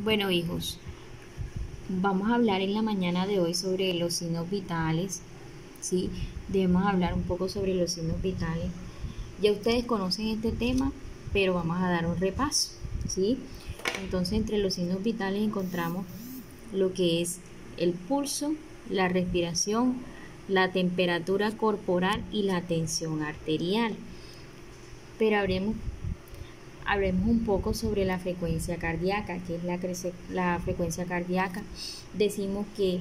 Bueno, hijos, vamos a hablar en la mañana de hoy sobre los signos vitales, ¿sí? Debemos hablar un poco sobre los signos vitales. Ya ustedes conocen este tema, pero vamos a dar un repaso, ¿sí? Entonces, entre los signos vitales encontramos lo que es el pulso, la respiración, la temperatura corporal y la tensión arterial. Pero hablemos un poco sobre la frecuencia cardíaca, que es la frecuencia cardíaca. Decimos que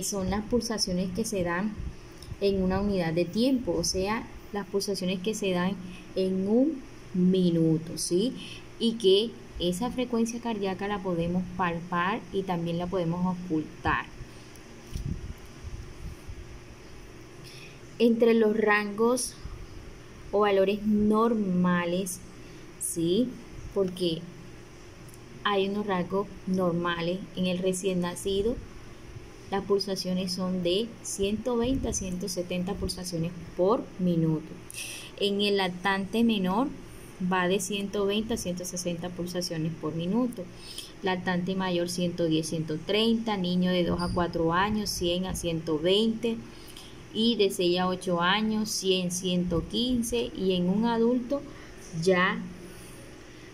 son las pulsaciones que se dan en una unidad de tiempo, o sea, las pulsaciones que se dan en un minuto, ¿sí? Y que esa frecuencia cardíaca la podemos palpar y también la podemos ocultar. Entre los rangos o valores normales, ¿sí? Porque hay unos rangos normales. En el recién nacido, las pulsaciones son de 120 a 170 pulsaciones por minuto. En el lactante menor va de 120 a 160 pulsaciones por minuto. Lactante mayor 110, 130, niño de 2 a 4 años 100 a 120 y de 6 a 8 años 100, 115 y en un adulto ya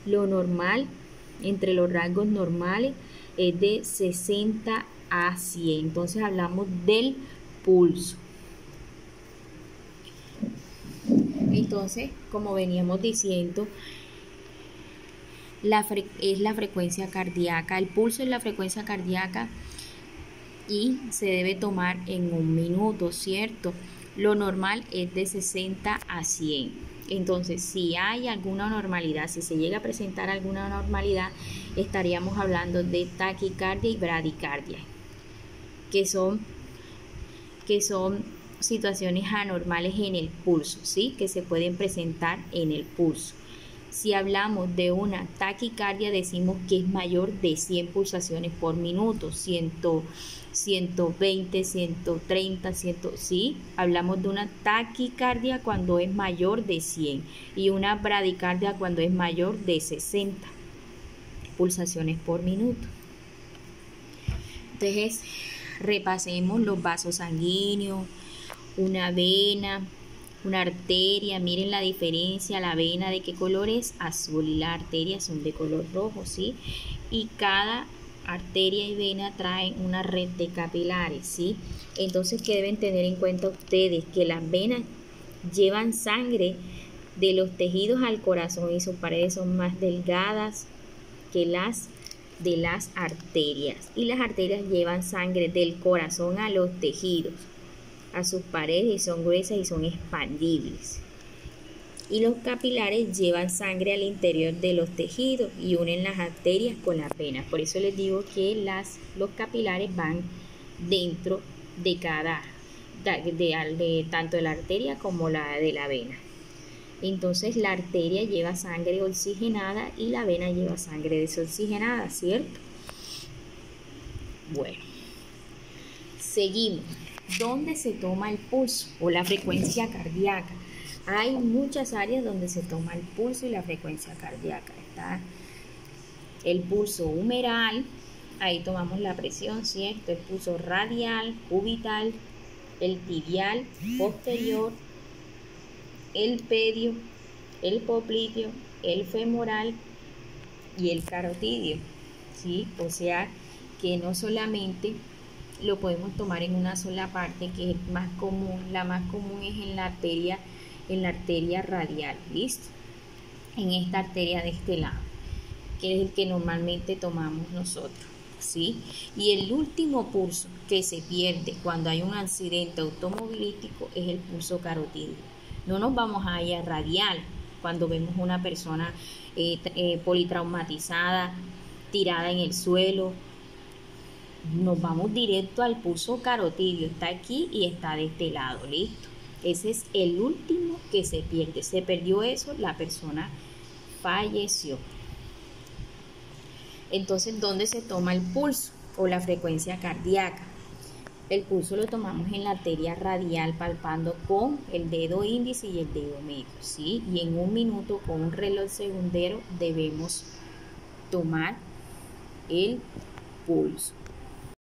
lo normal, entre los rangos normales, es de 60 a 100. Entonces hablamos del pulso. Entonces, como veníamos diciendo, es la frecuencia cardíaca, el pulso es la frecuencia cardíaca y se debe tomar en un minuto, ¿cierto? Lo normal es de 60 a 100. Entonces, si hay alguna normalidad, si se llega a presentar alguna normalidad, estaríamos hablando de taquicardia y bradicardia, que son situaciones anormales en el pulso, ¿sí? Que se pueden presentar en el pulso. Si hablamos de una taquicardia, decimos que es mayor de 100 pulsaciones por minuto, 120, 130, 100, ¿sí? Hablamos de una taquicardia cuando es mayor de 100 y una bradicardia cuando es mayor de 60 pulsaciones por minuto. Entonces, repasemos los vasos sanguíneos, una vena, una arteria. Miren la diferencia, la vena de qué color es azul y las arterias son de color rojo, ¿sí? Y cada arteria y vena traen una red de capilares, ¿sí? Entonces, ¿qué deben tener en cuenta ustedes? Que las venas llevan sangre de los tejidos al corazón y sus paredes son más delgadas que las de las arterias, y las arterias llevan sangre del corazón a los tejidos, a sus paredes, y son gruesas y son expandibles. Y los capilares llevan sangre al interior de los tejidos y unen las arterias con las venas. Por eso les digo que los capilares van dentro de tanto de la arteria como la de la vena. Entonces la arteria lleva sangre oxigenada y la vena lleva sangre desoxigenada, ¿cierto? Bueno, seguimos. ¿Dónde se toma el pulso o la frecuencia cardíaca? Hay muchas áreas donde se toma el pulso y la frecuencia cardíaca. Está el pulso humeral, ahí tomamos la presión, ¿cierto? El pulso radial, cubital, el tibial, posterior, el pedio, el popliteo, el femoral y el carotidio, ¿sí? O sea que no solamente lo podemos tomar en una sola parte, que es más común, la más común es en la arteria radial, ¿listo? En esta arteria de este lado, que es el que normalmente tomamos nosotros, ¿sí? Y el último pulso que se pierde cuando hay un accidente automovilístico es el pulso carotidio. No nos vamos a ir a radial cuando vemos una persona politraumatizada, tirada en el suelo. Nos vamos directo al pulso carotidio, está aquí y está de este lado, listo. Ese es el último que se pierde. Se perdió eso, la persona falleció. Entonces, ¿dónde se toma el pulso o la frecuencia cardíaca? El pulso lo tomamos en la arteria radial palpando con el dedo índice y el dedo medio, ¿sí? Y en un minuto con un reloj segundero debemos tomar el pulso.